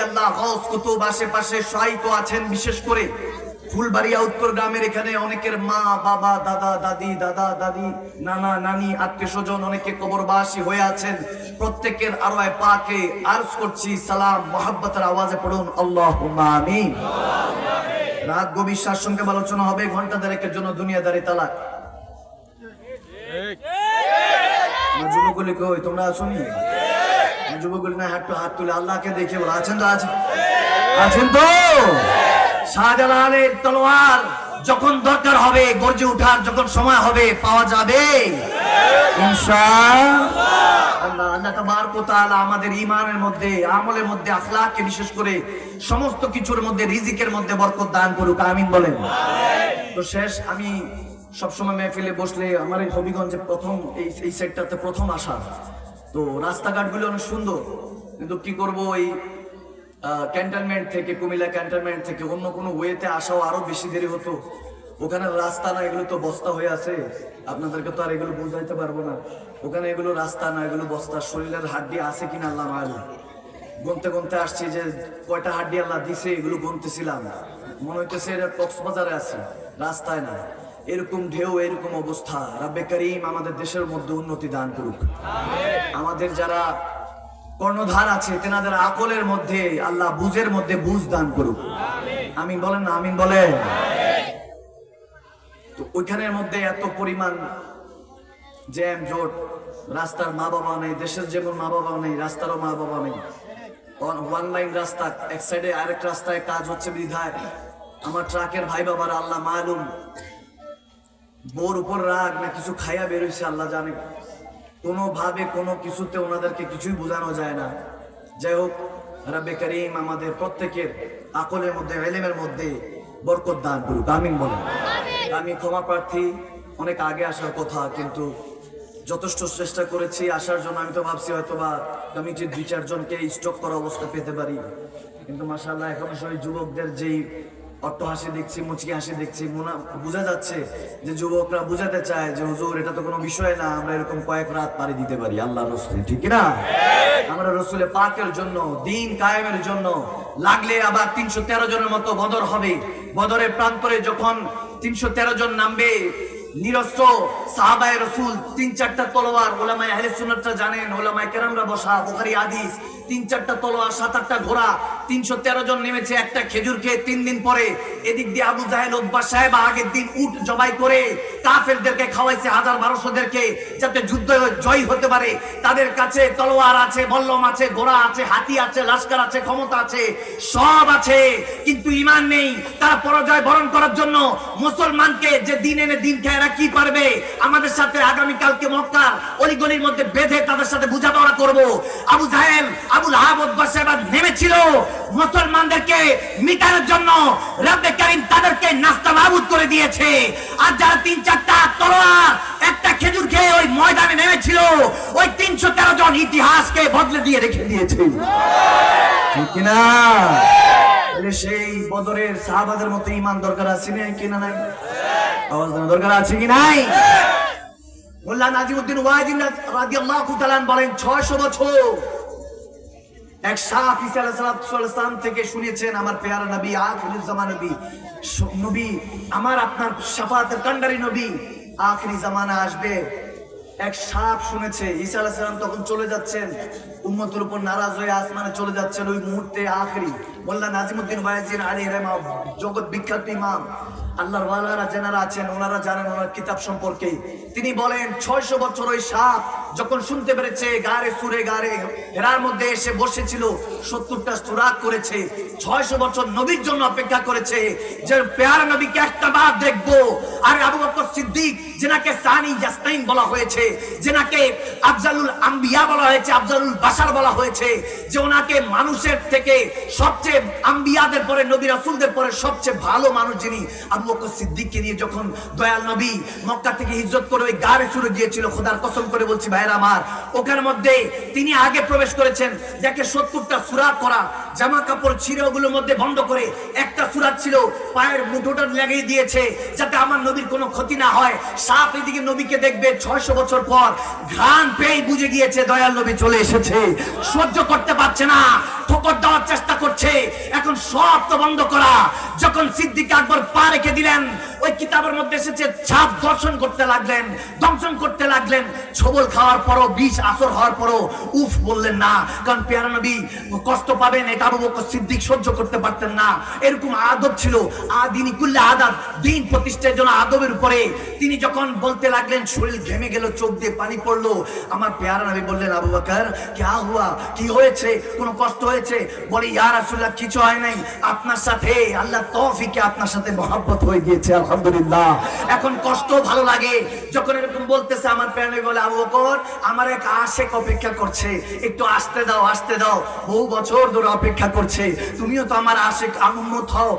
আল্লাহ Gauss Qutub আশেপাশে শায়িত আছেন। বিশেষ করে ফুলবাড়িয়া উত্তর গ্রামের এখানে অনেকের মা বাবা দাদা দাদি নানা নানি আত্মীয় স্বজন অনেকে কবরবাসী হয়ে আছেন। প্রত্যেকের আরওয়ায়ে পাকে আরজ করছি সালাম মুহাব্বতের আওয়াজে পড়ুন আল্লাহুম্মা আমিন। রাত গভীর সঙ্গে আলোচনা হবে ঘন্টা দেড়েকের জন্য দুনিয়াদারি তালাক। যুবকগুলি কই তোমরা আসনি? যুবকগুলি না হাত তুলে আল্লাহকে দেখে বলো আছেন তো? আছেন তো? শাহজালালের তলোয়ার যখন দরকার হবে গর্জে উঠার যখন সময় হবে পাওয়া যাবে ইনশাআল্লাহ। আল্লাহ তাবারক ওয়া তাআলা আমাদের ঈমানের মধ্যে আমলের মধ্যে আখলাকে বিশেষ করে সমস্ত কিছুর মধ্যে রিজিকের মধ্যে বরকত দান করুক আমিন বলেন। তো শেষ আমি সবসময় মেহফিলে বসলে আমার এই হবিগঞ্জে প্রথম এই সেক্টরতে প্রথম আসা। তো রাস্তাঘাটগুলো অনেক সুন্দর, কিন্তু কি করব ওই ক্যান্টনমেন্ট থেকে কুমিল্লা ক্যান্টনমেন্ট থেকে অন্য কোনো ওয়েতে আসাও আরো বেশি দেরি হতো। ওখানে রাস্তা না, এগুলো তো বস্তা হয়ে আছে, আপনাদেরকে তো আর এগুলো বুঝাইতে পারবো না। ওখানে এগুলো রাস্তা না, এগুলো বস্তা। শরীরের হাড্ডি আছে কিনা আল্লাহ মালুম। গুনতে আসছি যে কয়টা হাড্ডি আল্লাহ দিছে এগুলো গুনতেছিলাম, মনে হইতেছে এটা কক্সবাজারে আছে, রাস্তায় না। এরকম ঢেউ, এরকম অবস্থা। রাব্বে কারীম আমাদের দেশের মধ্যে উন্নতি দান করুক। আমাদের যারা কর্ণধার আছে তেনাদের আকলের মধ্যে আল্লাহ বুঝের মধ্যে বুঝ দান করুক আমিন বলেন না? আমিন বলেন। তো ওইখানের মধ্যে এত পরিমাণ জ্যাম জট, রাস্তার মা বাবা নেই, দেশের যেমন মা বাবা নেই রাস্তারও মা বাবা নেই। ওয়ান লাইন রাস্তা, এক সাইডে আরেক রাস্তায় কাজ হচ্ছে বিধায় আমার ট্রাকের ভাই বাবারা আল্লাহ মালুম বোর উপর রাগ না কিছু খাইয়া বেরোইছে আল্লাহ জানে। কোনোভাবে কোনো কিছুতে ওনাদেরকে কিছুই বোঝানো যায় না। যাই হোক, রাব্বে কারীম আমাদের প্রত্যেকের আকলের মধ্যে ইলমের মধ্যে বরকত দান করুক আমিন বলেন। আমি ক্ষমা প্রার্থী, অনেক আগে আসার কথা, কিন্তু যথেষ্ট চেষ্টা করেছি আসার জন্য। আমি তো ভাবছি হয়তো বা কমিটির 2-4 জনকে স্টক করা অবস্থা পেতে পারি, কিন্তু মাশাআল্লাহ এখনো সবাই যুবকদের যেই অট্ট হাসি দেখছি, মুচকি হাসি দেখছি, বোঝা যাচ্ছে যে যুবকরা বুঝাতে চায় যে হুজুর এটা তো কোনো বিষয় না, আমরা এরকম কয়েক রাত পাড়ি দিতে পারি আল্লাহ রসুল, ঠিক না? আমরা রসুলের পাকের জন্য, দিন কায়েমের জন্য লাগলে আবার 313 জনের মতো বদর হবে। বদরের প্রান্তরে যখন 313 জন নামবে নিরস্ত্র সাহাবায়ে রাসূল, 3-4টা তলোয়ার, উলামায়ে আহলে সুন্নাতরা জানেন, উলামায়ে কেরামরা বসা, বুখারী হাদিস, 3-4টা তলোয়ার, 7-8টা ঘোড়া, 313 জন নেমেছে একটা খেজুর খেয়ে। 3 দিন পরে এদিক দিয়ে আবু জাহেল উতবা সাহেব আগের দিন উট জবাই করে কাফেরদেরকে খাওয়াইছে, 1000-1200দেরকে, যাতে যুদ্ধ জয় হতে পারে। তাদের কাছে তলোয়ার আছে, বল্লম আছে, ঘোড়া আছে, হাতি আছে, লস্কর আছে, ক্ষমতা আছে, সব আছে, কিন্তু ঈমান নেই। তারা পরাজয় বরণ করার জন্য মুসলমানকে যে দিন এনে দিন খায় কি পারবে আমাদের সাথে আগামী কালকে মক্কার অলিগলির মধ্যে বেঁধে তাদের সাথে বোঝাপড়া করব। আবু জাহেল আবু লাহাব উতবা সাহেব নেমেছিল মুসলমানদেরকে মিটানোর জন্য। রব্বে কারীম তাদেরকে নাস্তানাবুদ করে দিয়েছে। আর যারা 3-4টা তলোয়ার একটা খেজুর খেয়ে ওই ময়দানে নেমেছিল, ওই 313 জন ইতিহাসকে বদলে দিয়ে রেখে দিয়েছে, ঠিক না? সেই বদরের সাহাবাদের মতো ঈমান দরকার আছে কিনা নাই? দরকার আছে কি নাই? মোল্লা নাজিমউদ্দিন ওয়াহিদি রাদিয়াল্লাহু তাআলা বলেন 600 বছর এক সাপ ঈসা আলাইহিস সালাম থেকে শুনেছেন আমার পেয়ারা নবী আখিরুজ জামান নবী আমার আপনার শাফাআতের কান্ডারি নবী আখিরি জামানা আসবে। এক সাপ শুনেছে। ঈসা আলাইহিস সালাম তখন চলে যাচ্ছেন, উম্মতের উপর নারাজ হয়ে আসমানে চলে যাচ্ছেন। ওই মুহূর্তে আখিরি মোল্লা নাজিমউদ্দিন ওয়াহিদি আলাইহিস রহমাহ, জগৎ বিখ্যাত ইমাম, আল্লাহর ওয়ালারা যারা আছেন ওনারা জানেন ওনার কিতাব সম্পর্কে। তিনি বলেন 600 বছর ওই সাপ যখন শুনতে পেরেছে গারে হেরার মধ্যে এসে বসেছিল, 70টা সুরাত করেছে, 600 বছর নবীর জন্য অপেক্ষা করেছে যে পেয়ারা নবীকে একটা বার দেখবো। আর আবু বকর সিদ্দিক, যেনাকে সানি ইয়াসনাইন বলা হয়েছে, যেনাকে আফজালুল আম্বিয়া বলা হয়েছে, আফজালুল বাশার বলা হয়েছে, যে ওনাকে মানুষের থেকে সবচেয়ে আম্বিয়াদের পরে নবী রাসূলদের পরে সবচেয়ে ভালো মানুষ যিনি, আবু বকর সিদ্দিককে নিয়ে যখন দয়াল নবী মক্কা থেকে হিজরত করে ওই গারে সুরে গিয়েছিল, খোদার কসম করে বলছি ভাই ভাইরা আমার, ওখান মধ্যে তিনি আগে প্রবেশ করেছেন, দেখে 70টা সূরাত করা, জামা কাপড় ছিঁড়ে ওগুলোর মধ্যে বন্ধ করে একটা সূরাত ছিল পায়ের মুঠোটা লাগিয়ে দিয়েছে যাতে আমার নবীর কোনো ক্ষতি না হয়। সাপ এদিকে নবীকে দেখবে 600 বছর পর, ঘ্রাণ পেয়ে বুঝে গিয়েছে দয়াল নবী চলে এসেছে, সহ্য করতে পারছে না, ঠোকর দেওয়ার চেষ্টা করছে। এখন সব তো বন্ধ করা। যখন সিদ্দিক আকবর পা রেখে দিলেন, ওই কিতাবের মধ্যে এসেছে ছাপ দর্শন করতে লাগলেন, দংশন করতে লাগলেন। ছবল খাওয়ার পরও, 20 আসর হওয়ার পরও উফ বললেন না, কারণ পেয়ারা নবী কষ্ট পাবেন এটা আবু বকর সিদ্দিক সহ্য করতে পারতেন না। এরকম আদব ছিল, আদিনী কুল্লে আদাব, দিন প্রতিষ্ঠার জন্য আদবের উপরে। তিনি যখন বলতে লাগলেন, শরীর ঘেমে গেল, চোখ দিয়ে পানি পড়লো। আমার পেয়ারা নবী বললেন, আবু বকর क्या हुआ, কি হয়েছে, কোনো কষ্ট হয়েছে? বলে, ইয়া রাসূলুল্লাহ কিছু হয় নাই, আপনার সাথে আল্লাহ তৌফিকে আপনার সাথে মহব্বত হয়ে গিয়েছে আলহামদুলিল্লাহ, এখন কষ্ট ভালো লাগে। যখন এরকম বলতেছে, আমার পেয়ারা নবী বলে, আবু বকর আমার এক আশিক অপেক্ষা করছে, একটু আসতে দাও, আসতে দাও, বহু বছর ধরে অপেক্ষা করছে, তুমিও তো আমার আশিক, উম্মত হও।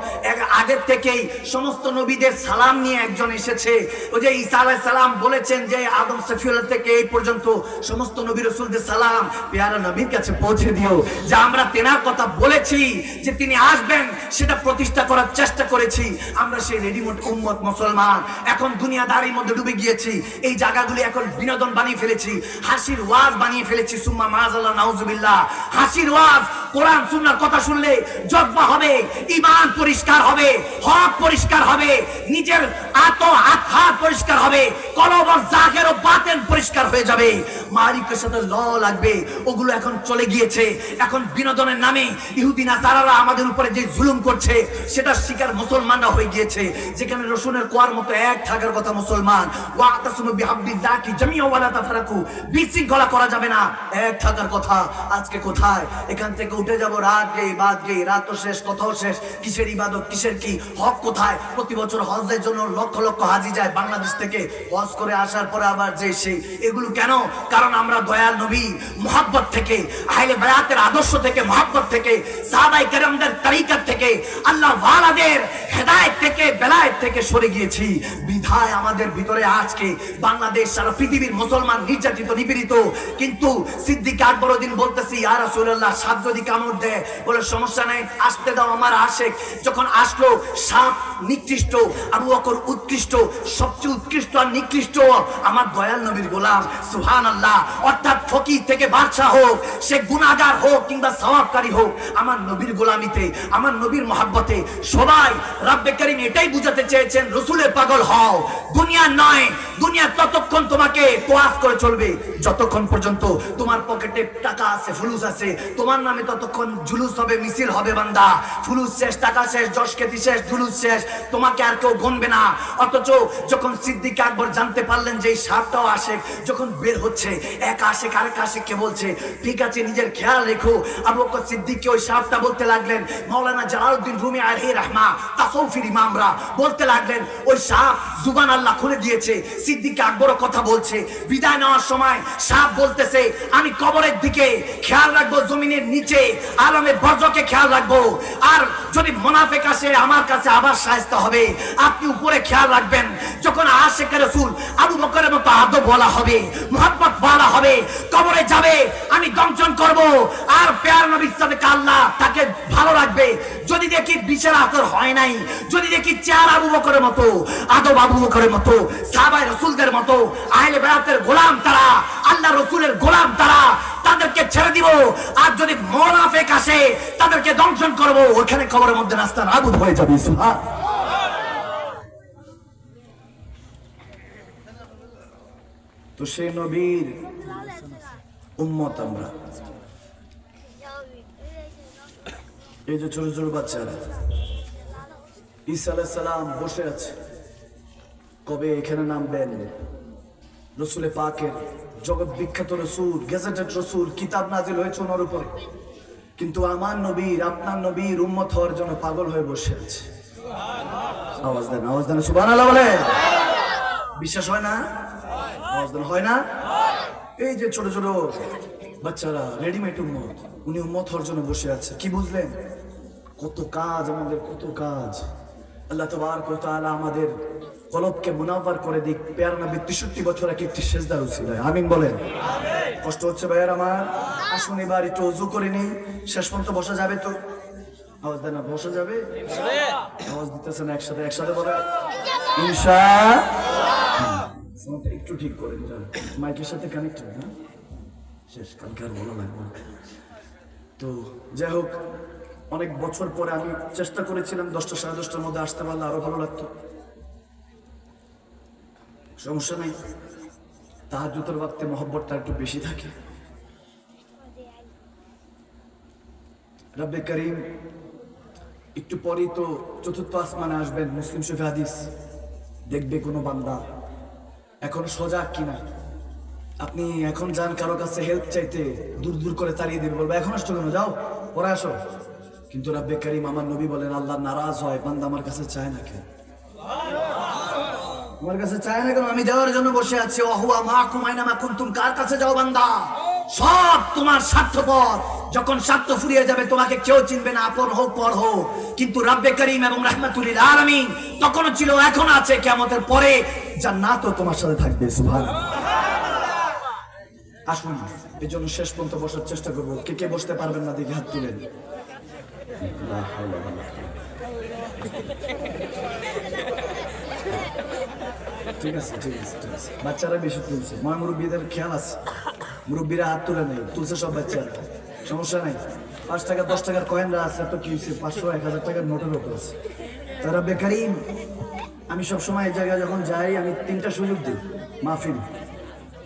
আগের থেকেই সমস্ত নবীদের সালাম নিয়ে একজন এসেছে। ওই যে ঈসা আলাইহিস সালাম বলেছেন যে আদম সফিউল্লাহ থেকে এই পর্যন্ত সমস্ত নবী রাসূলদের সালাম পেয়ারা নবীর কাছে পৌঁছে দিও, যে আমরা তেনার কথা বলেছি যে তিনি আসবেন, সেটা প্রতিষ্ঠা করার চেষ্টা করেছি। আমরা সেই রেডিমেড উম্মত মুসলমান এখন দুনিয়াদারির মধ্যে ডুবে গিয়েছি। এই জায়গাগুলি এখন বিনোদন বানিয়ে ফেলেছি, হাসির ওয়াজ বানিয়ে ফেলেছি। সুম্মা মাযাল্লাহ নাউযুবিল্লাহ, হাসির ওয়াজ, কোরআন সুন্নাহর কথা শুনলে জজ্বা হবে, ঈমান পরিষ্কার হবে, হক পরিষ্কার হবে, নিজের হাত পরিষ্কার হবে, কলব ও জাহির ও বাতিন পরিষ্কার হয়ে যাবে, মালিকের সাথে ল লাগবে। ওগুলো এখন চলে গিয়েছে। এখন বিনোদনের নামে ইহুদি নাসারারা আমাদের উপরে যে জুলুম করছে, সেটা শিকার মুসলমানরা হয়ে গিয়েছে। যেখানে রসুনের কোয়ার মতো এক থাকার কথা মুসলমান, ওয়াতাসিমু বিহাবলিল্লাহি জামিআ ওয়া লা তাফারাকু, বিশৃঙ্খলা করা যাবে না, এক থাকার কথা। আজকে কোথায়? এখান থেকে উঠে যাব রাত গেই, বাদ গেই, রাত তো শেষ, কথাও শেষ, কিসের ইবাদত, কিসের কি হক কোথায়? প্রতি বছর হজের জন্য লক্ষ লক্ষ হাজি যায় বাংলাদেশ থেকে, হজ করে আসার পরে আবার যে সেই, এগুলো কেন? কারণ আমরা দয়াল নবী মুহাব্বত থেকে, আহলে বায়াতের আদর্শ থেকে, মুহাব্বত থেকে, সাহাবায়ে কেরামদের তরিকত থেকে, আল্লাহ ওয়ালাদের হেদায়েত থেকে, বেলায়েত থেকে সরে গিয়েছি। বিধায় আমাদের ভিতরে আজকে বাংলাদেশ, সারা পৃথিবীর মুসলমান নির্যাতিত, নিপীড়িত। কিন্তু সিদ্দিক আকবর দিন বলতেছি, ইয়া রাসূলুল্লাহ সাপ যদি কামড় দেয়, বলে সমস্যা নাই, আসতে দাও আমার আশিক। যখন আসলো, সাপ নিকৃষ্ট, আবু বকর উৎকৃষ্ট, সবচেয়ে উৎকৃষ্ট আর নিকৃষ্ট আমার দয়াল নবীর গোলাম। সুবহানাল্লাহ। অর্থাৎ ফকির থেকে বাদশা হোক, সে গুনাহগার হোক কিংবা সওয়াবকারী হোক, আমার নবীর গোলামিতে, আমার নবীর মহব্বতে সবাই রব্বে করিম এটাই বুঝাতে চেয়েছেন, রসুলের পাগল হও, দুনিয়া নয়। দুনিয়া ততক্ষণ তোমাকে তোয়াজ করে চলবে যতক্ষণ পর্যন্ত তোমার পকেটে টাকা আছে, ফুলুস আছে, তোমার নামে ততক্ষণ জুলুস হবে, মিছিল হবে। বান্দা, ফুলুস শেষ, টাকা শেষ, যশ খ্যাতি শেষ, জুলুস শেষ, তোমাকে আর কেউ গণবে না। অথচ যখন সিদ্দিক আকবর জানতে পারলেন যে এই সাপটাও আশিক, যখন বের হচ্ছে, এক আশিক আরেক আশিককে বলছে, ঠিক আছে নিজের খেয়াল রেখো। আবু বকর সিদ্দিককে ওই সাপটা বলতে লাগলেন, মাওলানা জালালউদ্দিন রুমি আলাইহি রাহমা তাসাউফির ইমামরা বলতে লাগলেন, ওই সাপ জুবান আল্লাহ খুলে দিয়েছে। সিদ্দিক আকবরও কথা বলছে। বিদায় নেওয়ার সময় সাপ বলতেছে, আমি কবরের দিকে খেয়াল রাখবো, জমিনের নিচে আলমে বজ্রকে খেয়াল রাখবো, আর যদি মুনাফিক আসে আমার কাছে আবার শায়েস্তা হবে, আপনি উপরে খেয়াল রাখবেন। যখন আশিকে রাসূল আবু বকরের মতো আদব বলা হবে, মুহাব্বত বলা হবে, কবরে যাবে, আমি দংশন করব, আর প্যার নবীর সাথে আল্লাহ তাকে ভালো রাখবে। যদি দেখি বিচার আসর হয় নাই, যদি দেখি চেহারা আবু বকরের মতো, আদব আবু বকরের মতো, সাহাবায়ে রাসূলদের মতো, আহলে বায়াতের গোলাম তারা, আল্লাহ রসুলের গোলাম তারা, তাদেরকে ছেড়ে দিব। আর যদি মুনাফিক আসে, তাদেরকে দংশন করব, ওখানে কবরের মধ্যে রাস্তা নাবুদ হয়ে যাবে। তো সেই নবীর উম্মত আমরা। এই যে ছোট ছোট বাচ্চারা, ঈসা আলাইহিস সালাম বসে আছে, কবে এখানে নামবেন? রসুলে পাকের জগৎ বিখ্যাত রসুল, গেজেটেড রসুল, কিতাব নাজিল হয়েছে ওনার উপরে, কিন্তু আমার নবীর, আপনার নবীর উম্মত হওয়ার জন্য পাগল হয়ে বসে আছে। আওয়াজ দেন, আওয়াজ দেন, সুবহানাল্লাহ বলে। বিশ্বাস হয় না? আওয়াজ দেন, হয় না? এই যে ছোট ছোট বাচ্চারা, রেডিমেড উম্মত, উনি উম্মত হওয়ার জন্য বসে আছে। কি বুঝলেন? কত কাজ আমাদের, কত কাজ। আল্লাহ তাবারক ওয়া তাআলা আমাদের কলবকে মুনাওয়ার করে দিক। প্যার নবী 63 বছর একটি সেজদার উসিলায়, আমিন বলেন। কষ্ট হচ্ছে ভাইয়ার আমার, আসুন এবার একটু ওযু করে নেই। শেষ পর্যন্ত বসা যাবে তো? আওয়াজ দেন না, বসা যাবে? আওয়াজ দিতেছেন একসাথে, একসাথে বলে ইনশাআল্লাহ। একটু ঠিক করেন, মাইকের সাথে কানেক্টেড না, শেষ কালকে আর বলা লাগবে না। তো যাই হোক, অনেক বছর পরে আমি চেষ্টা করেছিলাম 10টা সাড়ে 10টার মধ্যে আসতে পারলে আরো ভালো লাগতো। সমস্যা নাই, তাহাজ্জুদের ওয়াক্তে মহব্বতটা একটু বেশি থাকে। রব্বে করিম একটু পরেই তো চতুর্থ আসমানে আসবেন। মুসলিম শরীফে হাদিস, দেখবে কোনো বান্দা এখন সজাগ কিনা। আপনি এখন যান কারো কাছে হেল্প চাইতে, দূর দূর করে তাড়িয়ে দিবে, বলবে এখন আসছো কেন, যাও পরে আসো। কিন্তু রব্বে করিম আমার নবী বলেন, আল্লাহ নারাজ হয় বান্দা আমার কাছে চায় না কেন, আমার কাছে চায় না কেন, আমি যাওয়ার জন্য বসে আছি। ওহুয়া মাকুম আইনামা কুনতুম, কার কাছে যাও বান্দা? সব তোমার স্বার্থপর। যখন স্বার্থ ফুরিয়ে যাবে তোমাকে কেউ চিনবে না, আপন হোক পর হোক। কিন্তু রব্বে করিম এবং রাহমাতুল লিল আলামিন তখনও ছিল, এখন আছে, কিয়ামতের পরে জান্নাতও তোমার সাথে থাকবে। সুবহানাল্লাহ। আসুন এই জন্য শেষ পর্যন্ত বসার চেষ্টা করবো। কে কে বসতে পারবেন না দেখে হাত তুলেন। ঠিক আছে, ঠিক আছে, ঠিক আছে। বাচ্চারা বেশি তুলছে, মা মুরব্বীদের খেয়াল আছে, মুরব্বীরা হাত তুলে নেই, তুলছে সব বাচ্চারা, সমস্যা নেই। 5 টাকা 10 টাকার কয়েনরা আছে, তো কি হয়েছে, 500 1000 টাকার নোটের উপর আছে। তারা বেকারিম, আমি সবসময় এই জায়গায় যখন যাই আমি 3টা সুযোগ দিই মাহফিল,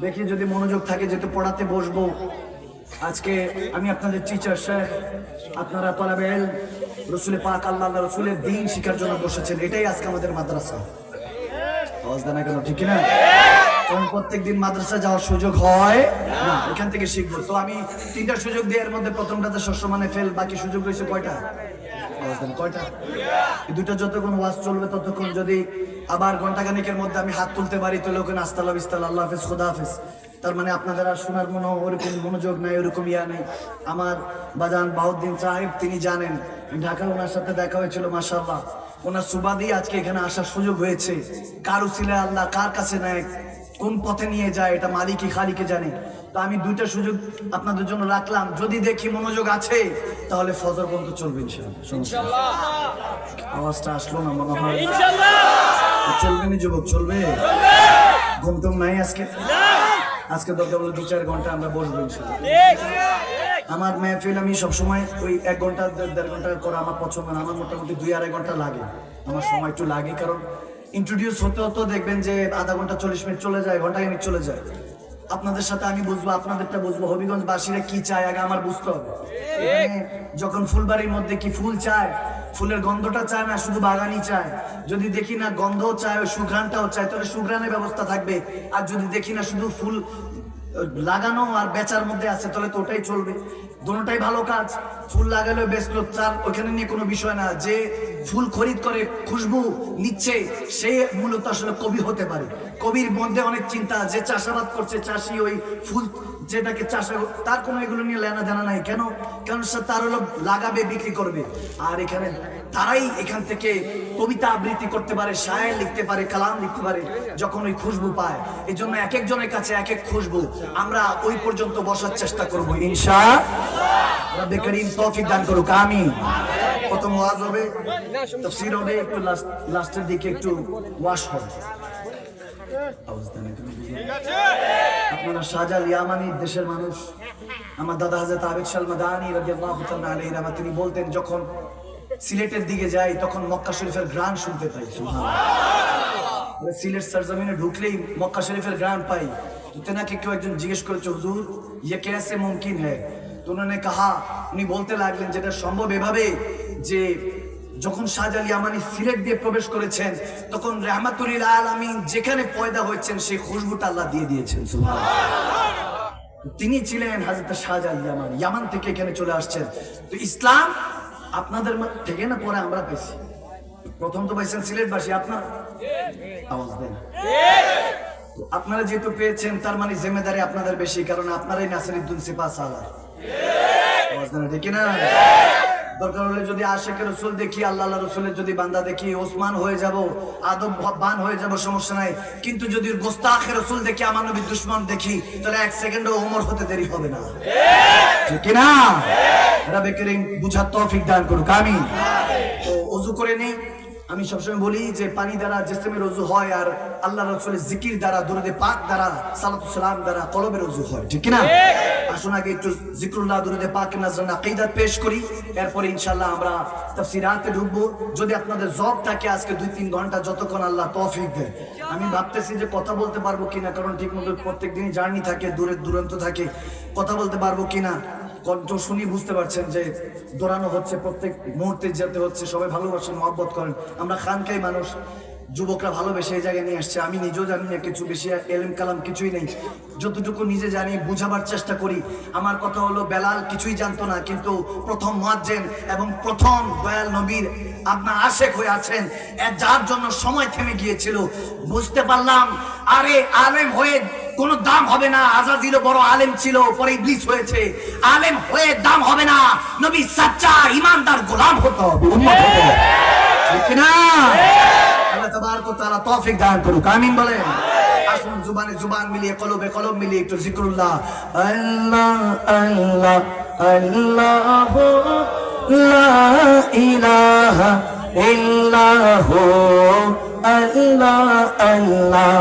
দেখি যদি মনোযোগ থাকে, যেহেতু পড়াতে বসবো। আজকে আমি আপনাদের টিচার স্যার, আপনারা তলাবে ইলম, রাসূল পাক আল্লাহ রাসূলের দ্বীন শিখার জন্য বসেছেন, এটাই আজকে আমাদের মাদ্রাসা। আওয়াজ দেন না কেন, ঠিক না? কারণ প্রত্যেকদিন মাদ্রাসা যাওয়ার সুযোগ হয় না, এখান থেকে শিখবো। তো আমি 3টা সুযোগ দিই, এর মধ্যে প্রথমটাতে সবসময় ফেল, বাকি সুযোগ রয়েছে কয়টা? আওয়াজ দেন, কয়টা? এই 2টা যতক্ষণ ওয়াজ চলবে ততক্ষণ যদি আবার ঘন্টাখানেকের মধ্যে আমি হাত তুলতে পারি, তো লোকেন আস্তাল্লাহ বিস্তাল্লাহ, আল্লাহ হাফেজ, খোদা হাফেজ। তার মানে আপনাদের আর শোনার মনে ওরকম মনোযোগ নাই, ওরকম ইয়া নেই। আমার বাজান বাউদ্দিন সাহেব তিনি জানেন, ঢাকা ওনার সাথে দেখা হয়েছিল, মাশাআল্লাহ। ওনার সুবাদই আজকে এখানে আসার সুযোগ হয়েছে। কার উসিলায় আল্লাহ কার কাছে নেয়, কোন পথে নিয়ে যায়, এটা মালিকই খালিকে জানে। তো আমি 2টা সুযোগ আপনাদের জন্য রাখলাম, যদি দেখি মনোযোগ আছে তাহলে ফজর পর্যন্ত চলবে ইনশাআল্লাহ। আওয়াজটা আসলো না মনে হয়, চলবে না যুবক, চলবে? ঘুম টুম নাই আজকে? আজকে দরকার বলে 2-4 ঘন্টা আমরা বসবো ইনশাআল্লাহ। আমার মেহফিল আমি সবসময় ওই 1 ঘন্টা 1.5 ঘন্টা করে আমার পছন্দ না, আমার মোটামুটি 2-2.5 ঘন্টা লাগে, আমার সময় একটু লাগে। কারণ ইন্ট্রোডিউস হতে হতে দেখবেন যে আধা ঘন্টা 40 মিনিট চলে যায়, ঘন্টা খানিক চলে যায়। আপনাদের সাথে আমি বুঝবো, আপনাদেরটা বুঝবো, হবিগঞ্জবাসীরা কি চায় আগে আমার বুঝতে হবে। যখন ফুলবাড়ির মধ্যে কি ফুল চায়, ফুলের গন্ধটা চায় না, শুধু বাগানই চায়। যদি দেখি না গন্ধও চায়, ওই সুঘ্রাণটাও চায়, তাহলে সুঘ্রাণের ব্যবস্থা থাকবে। আর যদি দেখি না শুধু ফুল লাগানো আর বেচার মধ্যে আছে, তাহলে তো ওটাই চলবে। দুটোটাই ভালো কাজ, ফুল লাগালেও বেচলো, তার ওখানে নিয়ে কোনো বিষয় না। যে ফুল খরিদ করে খুশবু নিচ্ছে, সে মূলত আসলে কবি হতে পারে। কবির মধ্যে অনেক চিন্তা, যে চাষাবাদ করছে চাষি, ওই ফুল যেটাকে চাষা, তার কোনো এগুলো নিয়ে লেনা দেনা নাই। কেন? কারণ সে তার হলো লাগাবে, বিক্রি করবে। আর এখানে তারাই এখান থেকে কবিতা আবৃত্তি করতে পারে, শায়ের লিখতে পারে, কালাম লিখতে পারে, যখন ওই খুশবু পায়। এই জন্য এক একজনের কাছে এক এক খুশবু। আমরা ওই পর্যন্ত বসার চেষ্টা করবো ইনশাআল্লাহ। রব্বে করিম তৌফিক দান করুক, আমিন। প্রথম ওয়াজ হবে, তাফসীর হবে, একটু লাস্টের দিকে একটু ওয়াশ হবে। আপনারা শাহজালাল ইয়ামানি দেশের মানুষ, আমার দাদা হযরত আবেদ শাহ মাদানী রাদিয়াল্লাহু তাআলা আলাইহি, তিনি বলতেন যখন সিলেটের দিকে যাই তখন মক্কা শরীফের গান শুনতে পাই। সুবহানাল্লাহ। সিলেট সরজমিনে ঢুকলেই মক্কা শরীফের গান পাই। তো তেনাকে কেউ একজন জিজ্ঞেস করেছে, হুজুর ইয়ে कैसे मुमकिन है? তো উনি कहा, উনি বলতে লাগলেন যেটা সম্ভব এভাবে যে যখন শাহজালাল ইয়ামানি সিলেট দিয়ে প্রবেশ করেছেন, তখন রাহমাতুল লিল আলামিন যেখানে পয়দা হয়েছেন সেই খুশবুটা আল্লাহ দিয়ে দিয়েছেন। সুবহানাল্লাহ। তিনি ছিলেন হযরত শাহজালাল ইয়ামানি, ইয়ামান থেকে এখানে চলে আসছেন। তো ইসলাম আপনাদের থেকে না পরে আমরা পেয়েছি, প্রথম তো পাইছেন সিলেটবাসী, আপনার আওয়াজ দেন। আপনারা যেহেতু পেয়েছেন তার মানে জিম্মেদারি আপনাদের বেশি, কারণ আপনারাই নাসিরউদ্দিন সিপাহ সালার। আওয়াজ দেন, ঠিক না? দরকার হলে যদি আশেকের রসুল দেখি, আল্লাহ রসুলের যদি বান্দা দেখি, ওসমান হয়ে যাব, আদব বান হয়ে যাব, সমস্যা নাই। কিন্তু যদি গোস্তাখের রসুল দেখি, আমার নবীর দুশ্মন দেখি, তাহলে 1 সেকেন্ডও ওমর হতে দেরি হবে না, ঠিক না? রব্বে করিম বুঝার তৌফিক দান করুক, আমিন। তো ওযু করে নেই। আমি সবসময় বলি যে পানি দ্বারা জিসমের ওযু হয়, আর আল্লাহ রাসূলের জিকির দ্বারা, দুরুদে পাক দ্বারা, সালাতুস সালাম দ্বারা কলবের ওযু হয়, ঠিক না? আসুন আগে একটু জিকরুল্লাহ, দুরুদে পাকের নাজরান আকীদাত পেশ করি, এরপর ইনশাআল্লাহ আমরা তাফসীরাতে ঢুকবো। যদি আপনাদের জব থাকে আজকে 2-3 ঘন্টা, যতক্ষণ আল্লাহ তৌফিক দেয়। আমি ভাবতেছি যে কথা বলতে পারবো কিনা, কারণ ঠিক মতো প্রত্যেকদিনই জার্নি থাকে, দূরের দূরান্ত থাকে, কথা বলতে পারবো কিনা। কণ্ঠ শুনি বুঝতে পারছেন যে দৌড়ানো হচ্ছে, প্রত্যেক মুহূর্তে যেতে হচ্ছে। সবাই ভালোবাসেন, মহব্বত করেন। আমরা খানকাই মানুষ, যুবকরা ভালোবেসে এই জায়গায় নিয়ে আসছে। আমি নিজেও জানি না কিছু, বেশি এলেম কালাম কিছুই নেই। যতটুকু নিজে জানি বুঝাবার চেষ্টা করি। আমার কথা হলো, বেলাল কিছুই জানতো না, কিন্তু প্রথম মুয়াজ্জিন এবং প্রথম দয়াল নবীর আপনার আশেক হয়ে আছেন, যার জন্য সময় থেমে গিয়েছিল। বুঝতে পারলাম, আরে আলেম হয়ে কোনো দাম হবে না। আজাজিলও বড় আলেম ছিল, পরে ইবলিস হয়েছে। আলেম হয়ে দাম হবে না, নবী সাচ্চা ইমানদার গোলাম হতে হবে, উম্মত হতে হবে, ঠিক না? আল্লাহ তাবারক ওয়া তাআলা তৌফিক দান করুক, আমিন বলেন। আসুন জুবানে জুবান মিলিয়ে, কলবে কলব মিলিয়ে একটু জিকরুল্লাহ। আল্লাহ আল্লাহ আল্লাহ, লা ইলাহা ইল্লাহু, আল্লাহ আল্লাহ।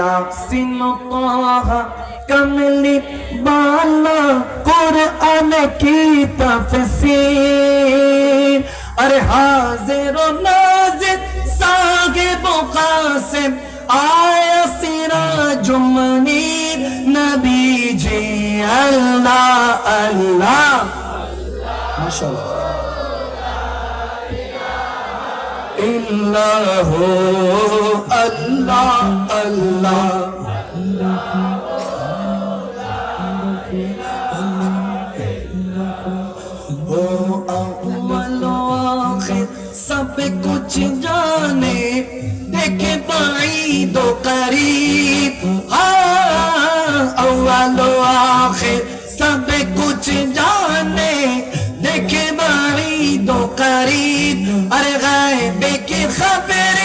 यासीन ताहा कमली बाला कुरान की तफसीर, अरे हाजिर नाजिर साहिब कासिम आया सिराज मुनीर, नबी जी अल्लाह अल्लाह, माशाअल्लाह। इल्लाहु अल्लाह अल्लाह, ओ अव्वल आखिर सब कुछ जाने, देखे बाईद करीब। अव्वल आखिर सब कुछ जाने, देखे बाईद करीब। अरे गायब की खबर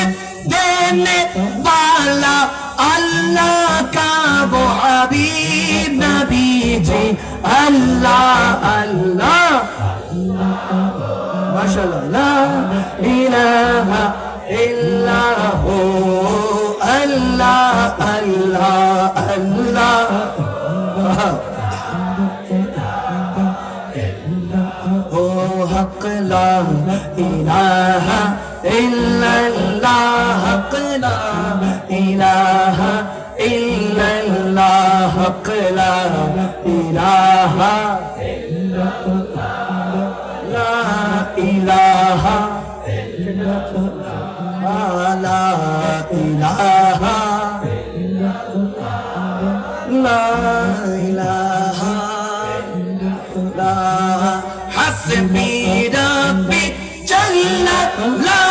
देने वाला अल्लाह का वो हबीब, नबी जी अल्लाह अल्लाह, माशाअल्लाह। ला इलाहा इल्लाहु, अल्लाह अल्लाह अल्लाह। ओ हक ला इलाहा इल्लल्लाह, हक ला इलाहा इल्लल्लाह, हक ला इलाहा ला इलाहा ला इलाहा ला इलाहा ला। हस्बी रब्बी जल्ला ला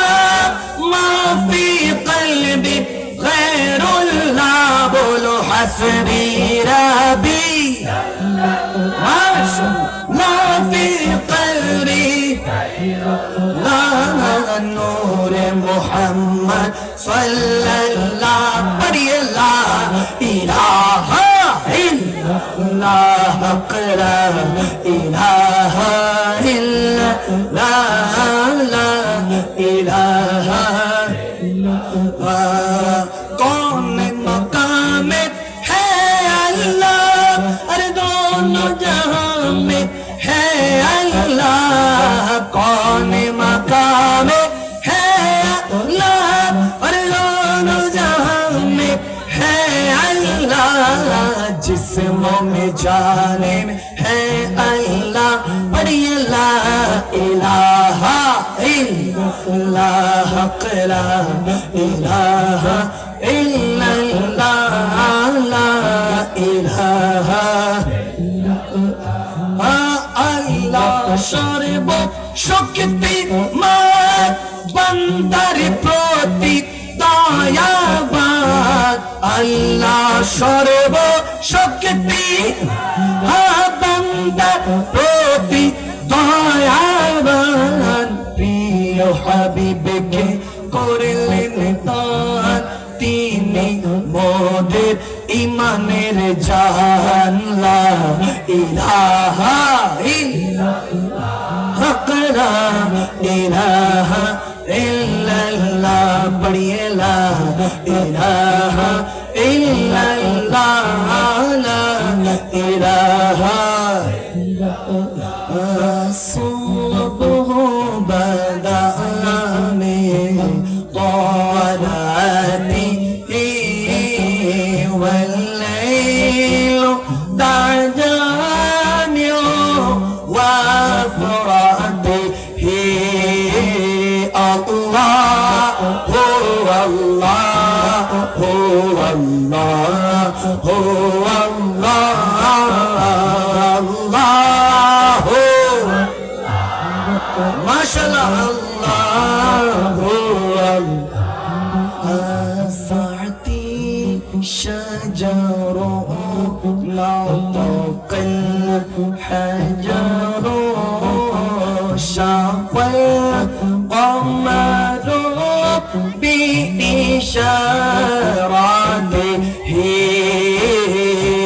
मा फी क़ल्बी गैरुल्लाह, बोलो हस्बी रब्बी मा फी क़ल्बी ला नूर मुहम्मद सल्लल्लाह, पढ़िए ला इलाहा इल्लल्लाह, हक ला इलाहा इल्लल्लाह, ला इलाहा। कौन मकाम है अल्लाह, अरे दोनों जहां में है अल्लाह। कौन मकाम है अल्लाह, अरे दोनों जहां में है अल्लाह। जिस्मों में जाने में है अल्लाह, पढ़िए ला इलाहा इल्लल्लाह, हक ला इलाहा इल्लल्लाह, ला इलाहा। अल्लाह সর্ব শক্তিমান, বান্দার প্রতি দয়াবান। আল্লাহ সর্ব শক্তি বান্দা প্রতি দয়াবান প্রিয় হাবিবকে করলেন দান তিনি মোদের ইমানের জান লা ইলাহা ইল্লাল্লাহ লা ইলাহা ইল্লাল্লাহ পড়িয়ে লা ইলাহা ইল্লাল্লাহ লা ইলাহা الصبح بدا من طلعته والليل بعدان وفرته الله هو الله هو الله هو الله ما شاء الله ساعتي شجر نطق الحجر شق القمر بإشارته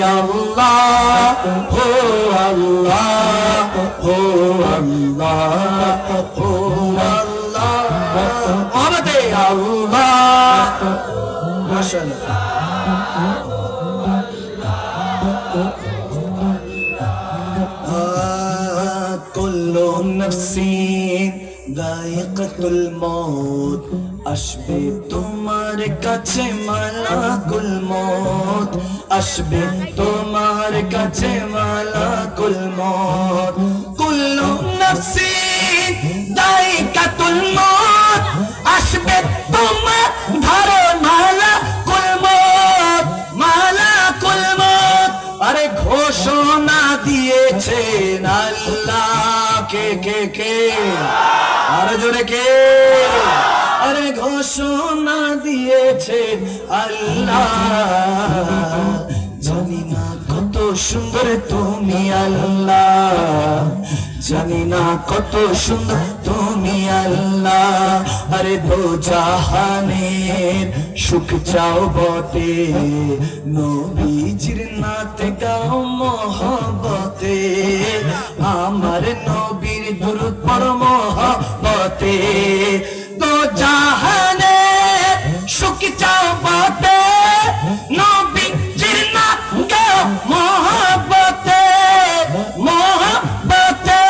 الله هو الله هو الله هو الله أبدي الله ما شاء الله كل نفس দায়িকাতুল মউত আসবে তোমার কাছে মালাকুল মউত আসবে তোমার কাছে মালাকুল মউত কুল্লু নাফসিন দায়িকাতুল মউত আসবে তোমার ধরো মালাকুল মউত মালাকুল মউত আরে ঘোষণা দিয়েছেন আল্লাহ কে কে কে আরে জোরে কে আরে ঘোষণা দিয়েছে আল্লাহ জানি না কত সুন্দর তুমি আল্লাহ জানি না কত সুন্দর তুমি আল্লাহ আরে দো জাহানের সুখ চাও বটে নবীজির নাতে গাও মহব্বতে আমার নবীর দুরূদ পড়ো মহব্বতে দো জাহানের সুখ চাও বটে নবীজির নাতে গাও মহব্বতে মহব্বতে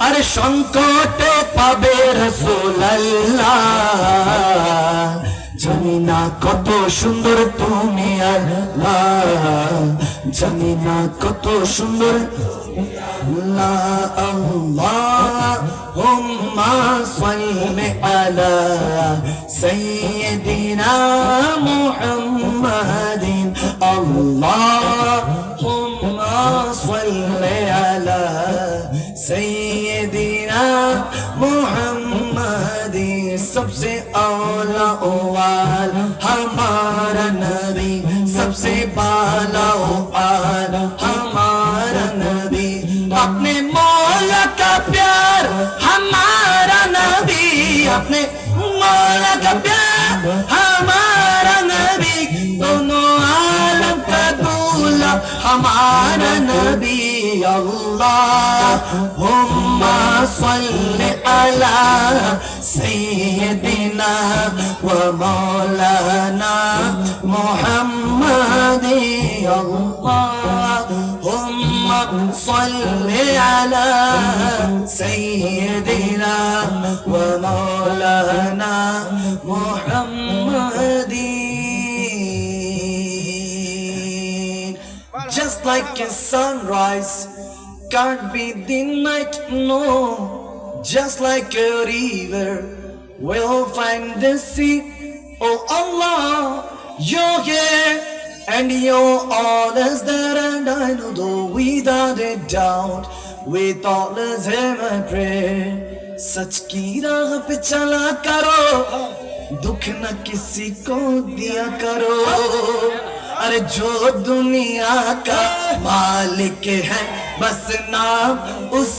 আরে সংকটে পাবে রাসূলুল্লাহ জানি না কত সুন্দর তুমি আল্লাহ জানি না কত সুন্দর আল্লাহুম্মা সাল্লি আলা সাইয়্যিদিনা মুহাম্মাদিন আল্লাহুম্মা সাল্লি আলা सैयदना मुहम्मदी सबसे औला वाल हमारा नबी सबसे बाला वाल हमारा नबी अपने मौला का प्यार हमारा नबी अपने मौला का प्यार हमारा नबी दोनों आलम का दूल्हा हमारा नबी अल्लाहुम्मा सल्लि अला सय्यदिना व मौलाना मुहम्मदी अल्लाहुम्मा सल्लि अला सय्यदिना व मौलाना मुहम्मदी Just like a sunrise can't be denied, no. Just like a river will find the sea. Oh Allah, you're here and you're always there, and I know though without a doubt, with all this I pray. सच की राह पे चला करो दुख न किसी को दिया करो अरे जो दुनिया का मालिक है बस नाम उस